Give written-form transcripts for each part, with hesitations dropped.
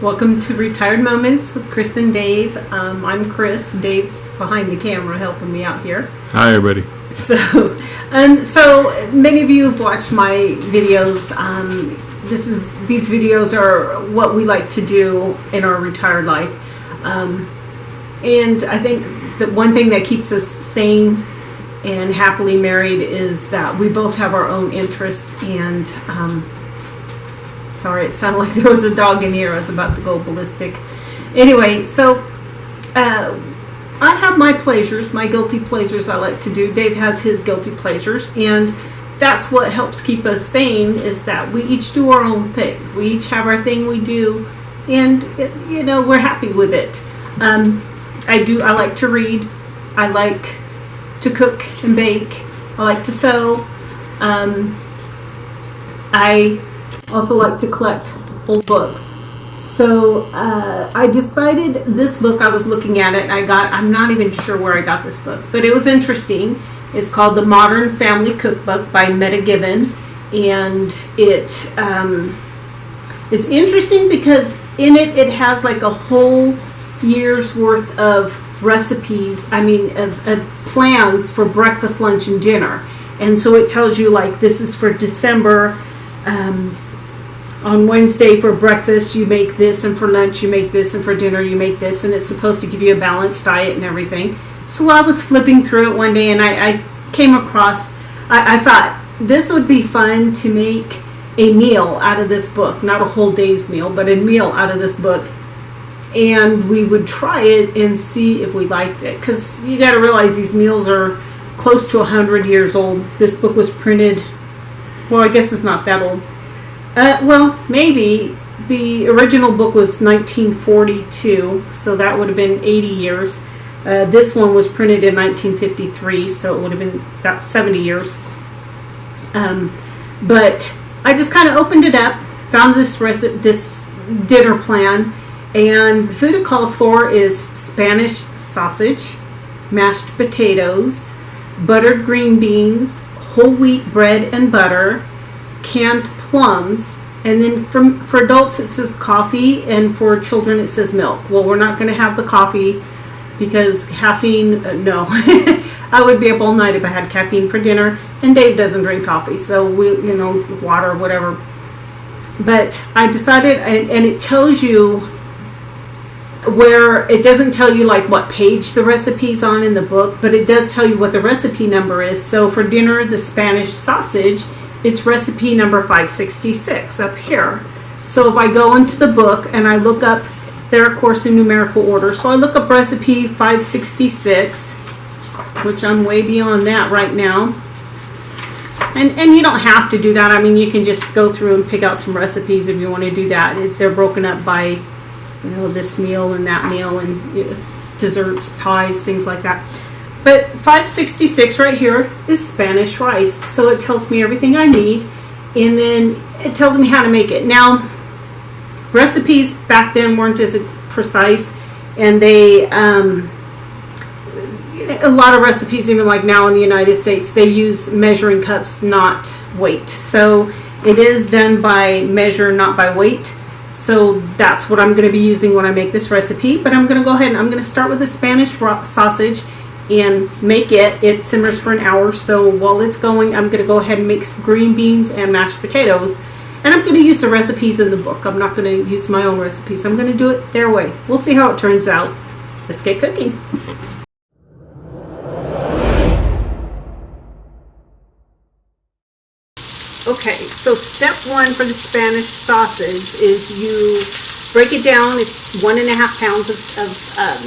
Welcome to Retired Moments with Kris and Dave. I'm Kris. Dave's behind the camera helping me out here. Hi, everybody. So many of you have watched my videos. These videos are what we like to do in our retired life. And I think that one thing that keeps us sane and happily married is that we both have our own interests. And sorry, it sounded like there was a dog in here. I was about to go ballistic. Anyway, so I have my pleasures, my guilty pleasures I like to do. Dave has his guilty pleasures, and that's what helps keep us sane, is that we each do our own thing. We each have our thing we do, and we're happy with it. I like to read. I like to cook and bake. I like to sew. I also like to collect old books. So I decided this book, I was looking at it, I'm not even sure where I got this book, but it was interesting. It's called the Modern Family Cookbook by Meta Given, and it is interesting because in it has like a whole year's worth of recipes, of plans for breakfast, lunch, and dinner. And so it tells you, like, this is for December. On Wednesday for breakfast you make this, and for lunch you make this, and for dinner you make this, and it's supposed to give you a balanced diet and everything. So I was flipping through it one day, and I came across, I thought this would be fun to make a meal out of this book, not a whole day's meal, but a meal out of this book, and we would try it and see if we liked it, because you got to realize these meals are close to 100 years old. This book was printed, well, I guess it's not that old. Maybe. The original book was 1942, so that would have been 80 years. This one was printed in 1953, so it would have been about 70 years. But I just kind of opened it up, found this dinner plan, and the food it calls for is Spanish sausage, mashed potatoes, buttered green beans, whole wheat bread and butter, canned plums, and then for adults it says coffee, and for children it says milk. Well, we're not going to have the coffee because caffeine, no. I would be up all night if I had caffeine for dinner, and Dave doesn't drink coffee, so we, water or whatever. But I decided, and it tells you where, it doesn't tell you like what page the recipe's on in the book, but it does tell you what the recipe number is. So for dinner, the Spanish sausage, it's recipe number 566 up here. So if I go into the book and I look up, they're of course in numerical order, so I look up recipe 566, which I'm way beyond that right now. And you don't have to do that. You can just go through and pick out some recipes if you want to do that. They're broken up by, this meal and that meal, and desserts, pies, things like that. But 566 right here is Spanish rice, so it tells me everything I need, and then it tells me how to make it. Now, recipes back then weren't as precise, and they a lot of recipes, even like now in the United States, they use measuring cups, not weight. So it is done by measure, not by weight. So that's what I'm going to be using when I make this recipe. But I'm going to go ahead and I'm going to start with the Spanish sausage and make it. It simmers for an hour. So while it's going, I'm going to go ahead and make some green beans and mashed potatoes. And I'm going to use the recipes in the book. I'm not going to use my own recipes. I'm going to do it their way. We'll see how it turns out. Let's get cooking. Okay, so step one for the Spanish sausage is you break it down. It's 1.5 pounds of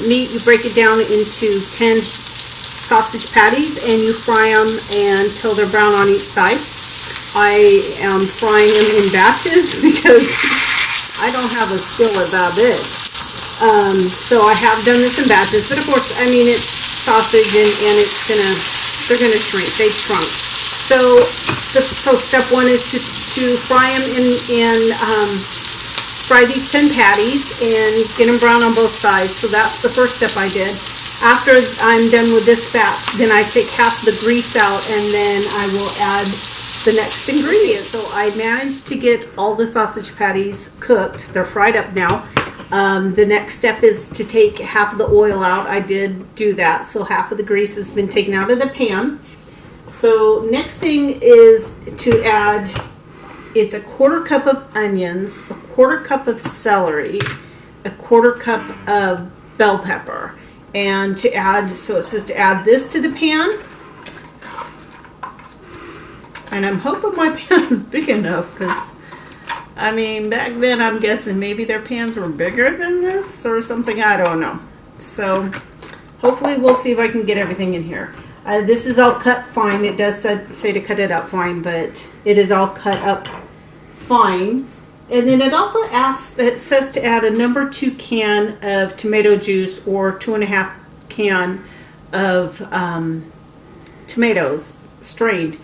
meat. You break it down into 10 sausage patties and you fry them until they're brown on each side. I am frying them in batches because I don't have a skill at that. So I have done this in batches, but of course, I mean, it's sausage and they're gonna shrink. They shrunk. So step one is to fry them fry these 10 patties and get them brown on both sides. So that's the first step I did. After I'm done with this batch, then I take half the grease out and then I will add the next ingredient. So I managed to get all the sausage patties cooked. They're fried up now. The next step is to take half of the oil out. I did do that. So half of the grease has been taken out of the pan. So next thing is to add, it's a 1/4 cup of onions, a 1/4 cup of celery, a 1/4 cup of bell pepper. And to add, so it says to add this to the pan. And I'm hoping my pan is big enough because, I mean, back then I'm guessing maybe their pans were bigger than this or something. I don't know. So hopefully we'll see if I can get everything in here. This is all cut fine. It does say to cut it up fine, but it is all cut up fine. And then it also it says to add a number 2 can of tomato juice or 2.5 can of tomatoes strained.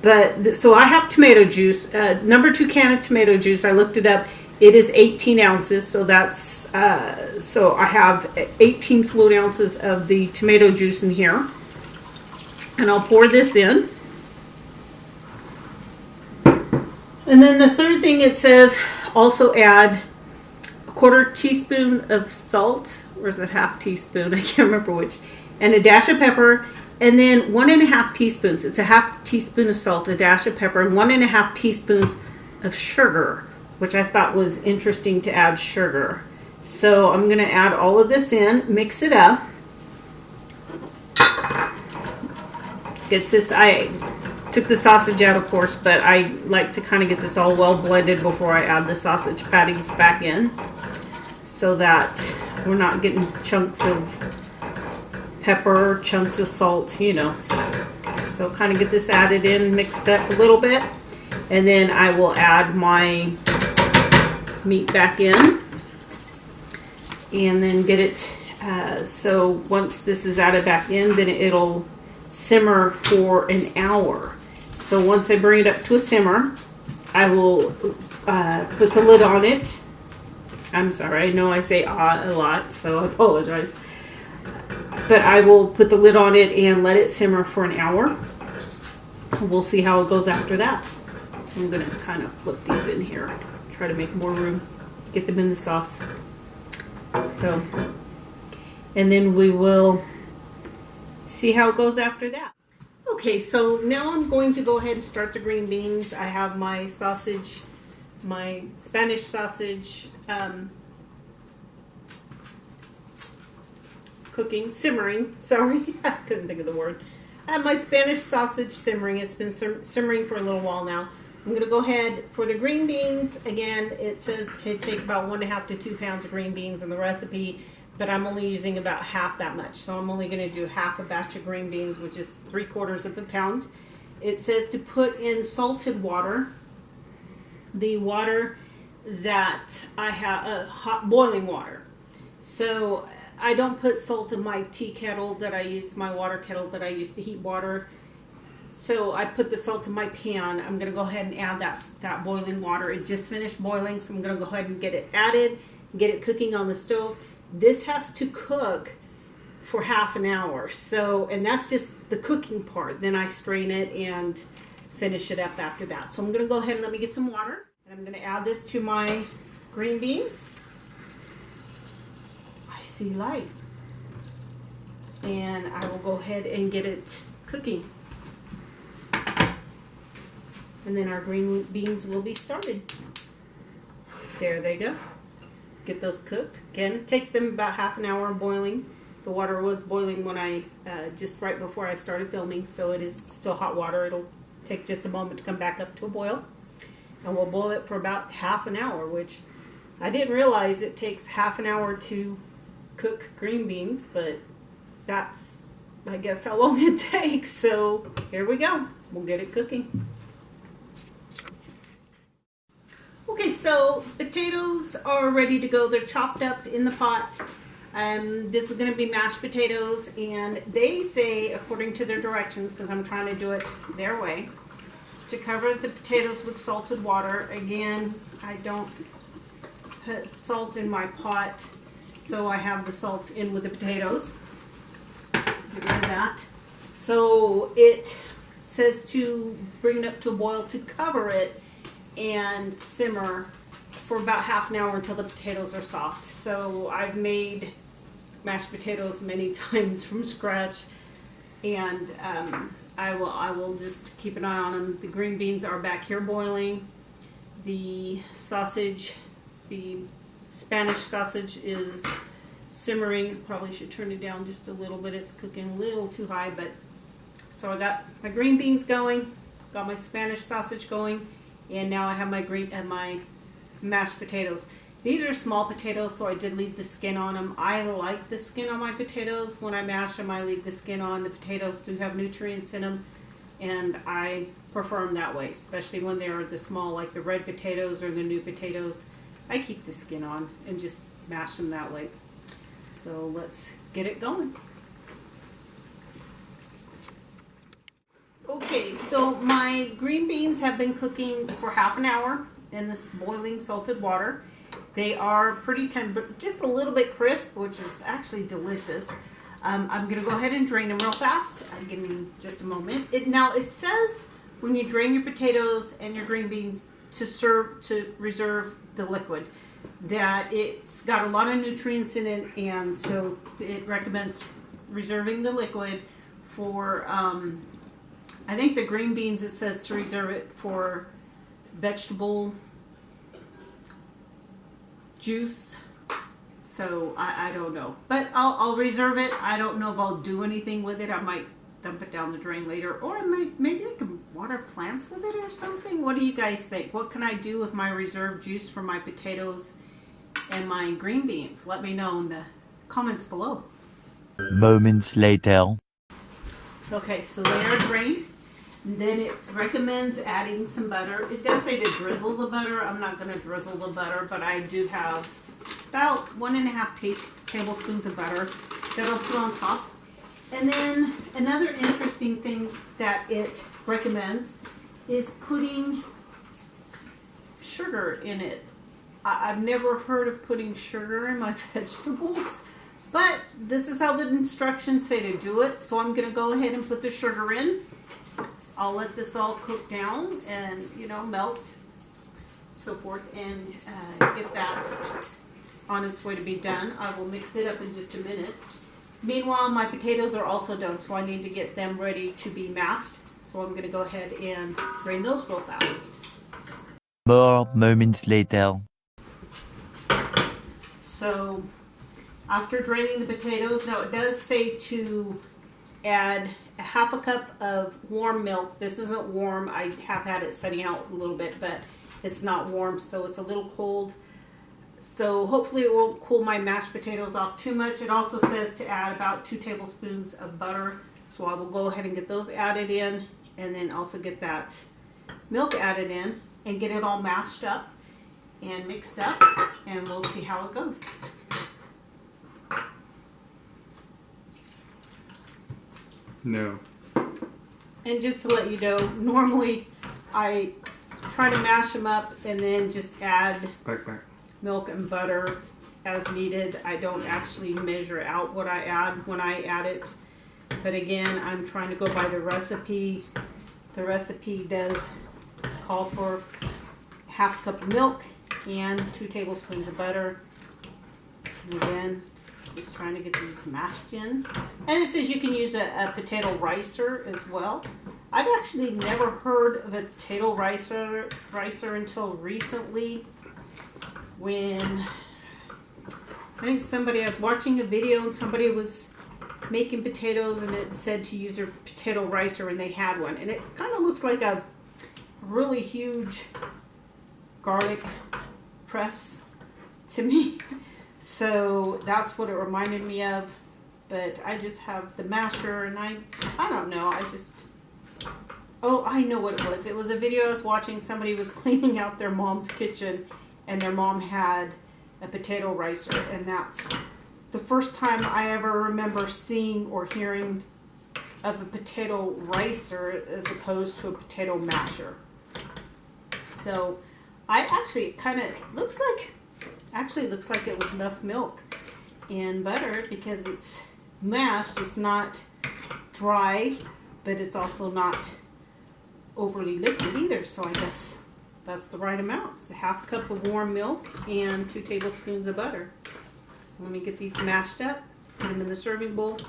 But so I have tomato juice, number 2 can of tomato juice. I looked it up. It is 18 ounces. So that's, so I have 18 fluid ounces of the tomato juice in here. And I'll pour this in. And then the third thing it says, also add a 1/4 teaspoon of salt, or is it 1/2 teaspoon? I can't remember which. And a dash of pepper, and then 1.5 teaspoons. It's a 1/2 teaspoon of salt, a dash of pepper, and 1.5 teaspoons of sugar, which I thought was interesting to add sugar. So I'm gonna add all of this in, mix it up. I took the sausage out, of course, but I like to kind of get this all well blended before I add the sausage patties back in so that we're not getting chunks of pepper, chunks of salt, you know. So kind of get this added in, mixed up a little bit, and then I will add my meat back in and then get it, so once this is added back in, then it'll simmer for an hour. So once I bring it up to a simmer, I will put the lid on it. I'm sorry, I know I say a lot, so I apologize. But I will put the lid on it and let it simmer for an hour. We'll see how it goes after that. So I'm going to kind of flip these in here, try to make more room, get them in the sauce. So, and then we will see how it goes after that. Okay, so now I'm going to go ahead and start the green beans. I have my sausage, my Spanish sausage simmering, sorry, I couldn't think of the word. I have my Spanish sausage simmering. It's been simmering for a little while now. I'm going to go ahead for the green beans. Again, it says to take about 1.5 to 2 pounds of green beans in the recipe, but I'm only using about half that much. So I'm only going to do half a batch of green beans, which is 3/4 of a pound. It says to put in salted water, the water that I have, hot boiling water. So I don't put salt in my tea kettle that I use, my water kettle that I use to heat water. So I put the salt in my pan. I'm going to go ahead and add that boiling water. It just finished boiling, so I'm going to go ahead and get it added, get it cooking on the stove. This has to cook for half an hour. So, and that's just the cooking part. Then I strain it and finish it up after that. So I'm going to go ahead and let me get some water. And I'm going to add this to my green beans. I see light. And I will go ahead and get it cooking. And then our green beans will be started. There they go. Get those cooked. Again, it takes them about half an hour boiling. The water was boiling when I, just right before I started filming, so it is still hot water. It'll take just a moment to come back up to a boil. And we'll boil it for about half an hour, which I didn't realize it takes half an hour to cook green beans, but that's, I guess, how long it takes. So here we go. We'll get it cooking. Okay, so potatoes are ready to go. They're chopped up in the pot. This is going to be mashed potatoes, and they say, according to their directions, because I'm trying to do it their way, to cover the potatoes with salted water. Again, I don't put salt in my pot, so I have the salt in with the potatoes. Get rid of that. So it says to bring it up to a boil, to cover it and simmer for about half an hour until the potatoes are soft. So I've made mashed potatoes many times from scratch, and I will just keep an eye on them. The green beans are back here boiling. The sausage, the Spanish sausage, is simmering. Probably should turn it down just a little bit. It's cooking a little too high, but so I got my green beans going, got my Spanish sausage going, and now I have my mashed potatoes. These are small potatoes, so I did leave the skin on them. I like the skin on my potatoes. When I mash them, I leave the skin on. The potatoes do have nutrients in them, and I prefer them that way, especially when they're the small, like the red potatoes or the new potatoes. I keep the skin on and just mash them that way. So let's get it going. Okay, so my green beans have been cooking for half an hour in this boiling salted water. They are pretty tender, just a little bit crisp, which is actually delicious. I'm going to go ahead and drain them real fast. Give me just a moment. Now it says when you drain your potatoes and your green beans to reserve the liquid, that it's got a lot of nutrients in it, and so it recommends reserving the liquid for, I think the green beans, it says to reserve it for vegetable juice. So I don't know, but I'll reserve it. I don't know if I'll do anything with it. I might dump it down the drain later, or maybe I can water plants with it or something. What do you guys think? What can I do with my reserved juice for my potatoes and my green beans? Let me know in the comments below. Moments later. Okay, so they are drained. And then it recommends adding some butter. It does say to drizzle the butter. I'm not going to drizzle the butter, but I do have about 1.5 tablespoons of butter that I'll put on top. And then another interesting thing that it recommends is putting sugar in it. I've never heard of putting sugar in my vegetables, but this is how the instructions say to do it. So I'm going to go ahead and put the sugar in. I'll let this all cook down and, melt, so forth, and get that on its way to be done. I will mix it up in just a minute. Meanwhile, my potatoes are also done, so I need to get them ready to be mashed. So I'm going to go ahead and drain those real fast. More moments later. So after draining the potatoes, now it does say to add a half a cup of warm milk. This isn't warm. I have had it setting out a little bit, but it's not warm, so it's a little cold. So hopefully it won't cool my mashed potatoes off too much. It also says to add about 2 tablespoons of butter. So I will go ahead and get those added in, and then also get that milk added in and get it all mashed up and mixed up, and we'll see how it goes. No. And just to let you know, normally I try to mash them up and then just add milk and butter as needed. I don't actually measure out what I add when I add it. But again, I'm trying to go by the recipe. The recipe does call for half a cup of milk and 2 tablespoons of butter. And again, just trying to get these mashed in. And it says you can use a potato ricer as well. I've actually never heard of a potato ricer until recently, when I think I was watching a video and somebody was making potatoes and it said to use a potato ricer, and they had one. And it kind of looks like a really huge garlic press to me. So that's what it reminded me of. But I just have the masher, and I don't know, oh, I know what it was. It was a video I was watching. Somebody was cleaning out their mom's kitchen, and their mom had a potato ricer, and that's the first time I ever remember seeing or hearing of a potato ricer as opposed to a potato masher. So I actually, it kind of looks like it was enough milk and butter, because it's mashed. It's not dry, but it's also not overly liquid either. So I guess that's the right amount. It's a half cup of warm milk and 2 tablespoons of butter. Let me get these mashed up, put them in the serving bowl.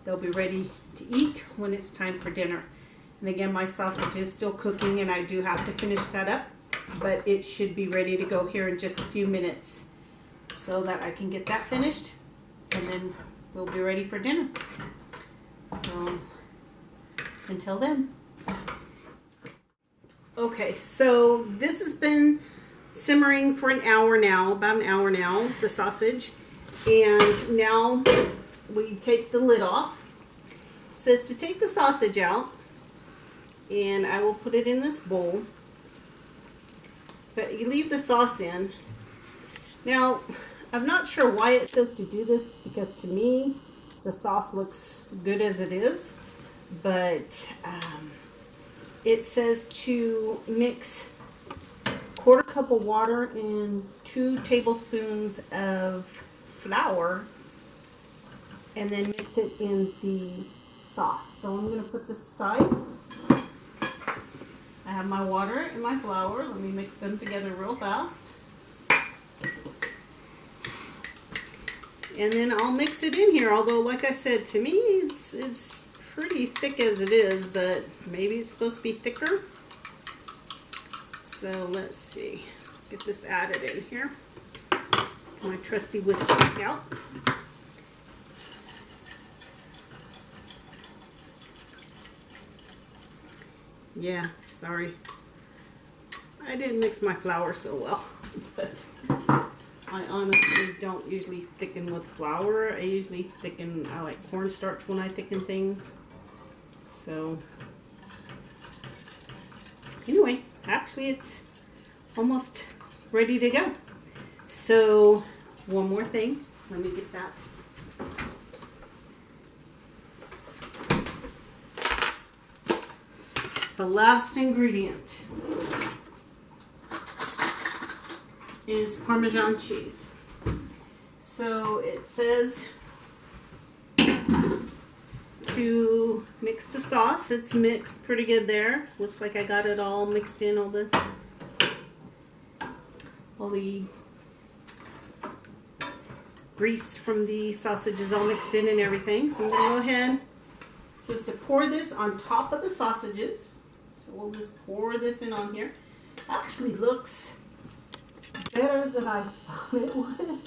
They'll be ready to eat when it's time for dinner. And again, my sausage is still cooking, and I do have to finish that up, but it should be ready to go here in just a few minutes, so that I can get that finished, and then we'll be ready for dinner. So until then. Okay, so this has been simmering for an hour now, about an hour now, the sausage. And now we take the lid off. It says to take the sausage out, and I will put it in this bowl. But you leave the sauce in. Now, I'm not sure why it says to do this, because to me, the sauce looks good as it is. But it says to mix 1/4 cup of water and 2 tablespoons of flour, and then mix it in the sauce. So I'm going to put this aside. I have my water and my flour. Let me mix them together real fast. And then I'll mix it in here. Although, like I said, to me it's pretty thick as it is, but maybe it's supposed to be thicker. So let's see. Get this added in here. My trusty whisk back out. Yeah, sorry. I didn't mix my flour so well, but I honestly don't usually thicken with flour. I like cornstarch when I thicken things. So anyway, actually it's almost ready to go. So one more thing, let me get that. The last ingredient is Parmesan cheese. So it says to mix the sauce. It's mixed pretty good there. Looks like I got it all mixed in, all the grease from the sausage is all mixed in and everything. So I'm going to go ahead. It says to pour this on top of the sausages. So we'll just pour this in on here. It actually looks better than I thought it would.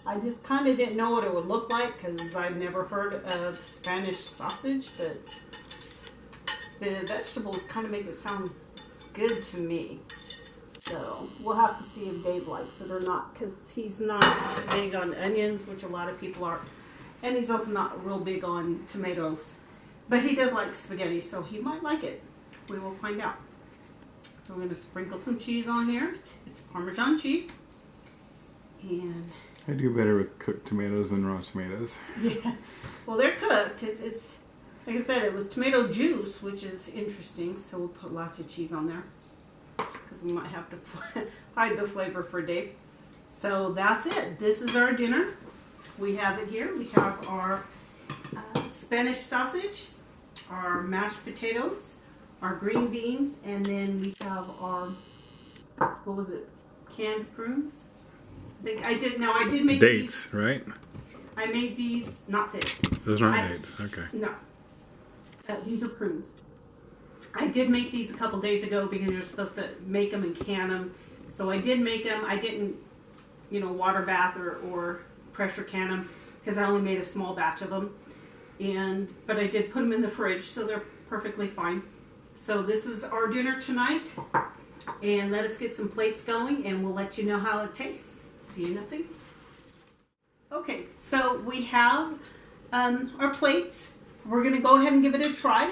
I just kind of didn't know what it would look like, because I've never heard of Spanish sausage, but the vegetables kind of make it sound good to me. So we'll have to see if Dave likes it or not, because he's not big on onions, which a lot of people aren't. And he's also not real big on tomatoes. But he does like spaghetti, so he might like it. We will find out. So I'm going to sprinkle some cheese on here. It's Parmesan cheese. And I do better with cooked tomatoes than raw tomatoes. yeah, well, they're cooked. It's like I said, it was tomato juice, which is interesting. So we'll put lots of cheese on there, because we might have to hide the flavor for Dave. So that's it. This is our dinner. We have it here. We have our Spanish sausage, our mashed potatoes, our green beans, and then we have our, canned prunes. I did make Dates, these. right? I made these, not figs. Those aren't dates. Okay. No. These are prunes. I did make these a couple days ago because you're supposed to make them and can them. So I did make them. I didn't, water bath or pressure can them because I only made a small batch of them. But I did put them in the fridge, so they're perfectly fine. So this is our dinner tonight. And let us get some plates going and we'll let you know how it tastes. See you in a few. Okay, so we have our plates. We're going to go ahead and give it a try.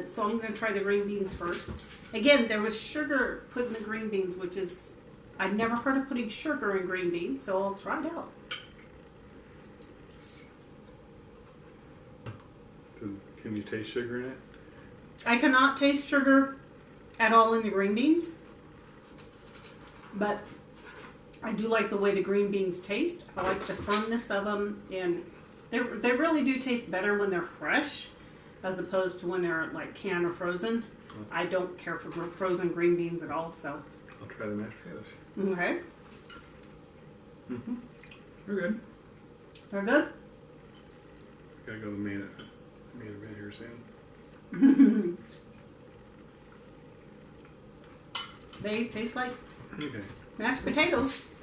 So I'm going to try the green beans first. Again, there was sugar put in the green beans, which is, I've never heard of putting sugar in green beans, so I'll try it out. Can you taste sugar in it? I cannot taste sugar at all in the green beans, but I do like the way the green beans taste. I like the firmness of them, and they really do taste better when they're fresh as opposed to when they're like canned or frozen. I don't care for frozen green beans at all, so. I'll try the mashed potatoes. Okay. Mm-hmm. We're good. They're good? Gotta go to the main event here soon. They taste like Okay. mashed potatoes.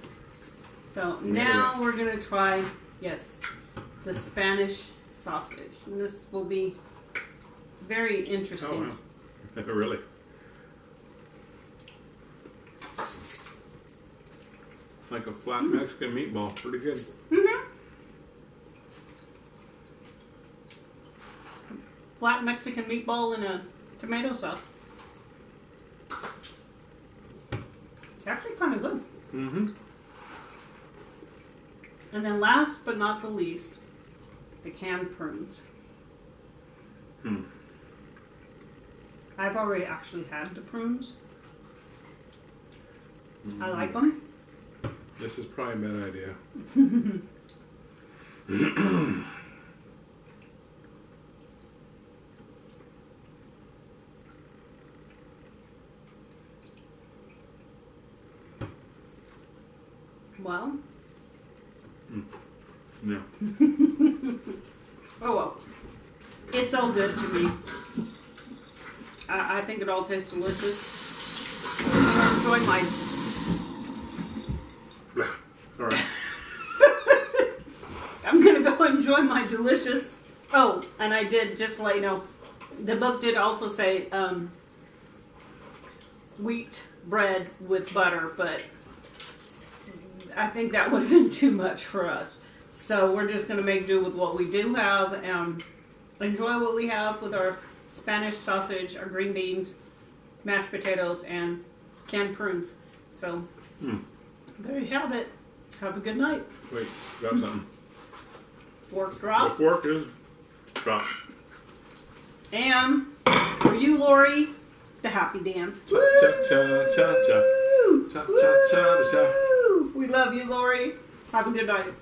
So now we're going to try, yes, the Spanish sausage. And this will be very interesting. Oh, wow. Really? Like a flat Mexican meatball. Pretty good. Mm-hmm. Flat Mexican meatball in a tomato sauce. It's actually kind of good. Mm-hmm. And then last but not the least, the canned prunes. I've already actually had the prunes. I like them. This is probably a bad idea. Well. No. Oh well. It's all good to me. I think it all tastes delicious. I enjoy my... Sorry. I'm going to go enjoy my delicious... Oh, and I did, just to let you know, the book did also say wheat bread with butter, but I think that would have been too much for us. So we're just going to make do with what we do have and enjoy what we have with our Spanish sausage, our green beans, mashed potatoes, and canned prunes. So there you have it. Have a good night. Wait, got something. Fork The drop. fork is dropped. And for you, Lori, the happy dance. Cha cha cha cha cha. Cha cha cha cha. Woo! We love you, Lori. Have a good night.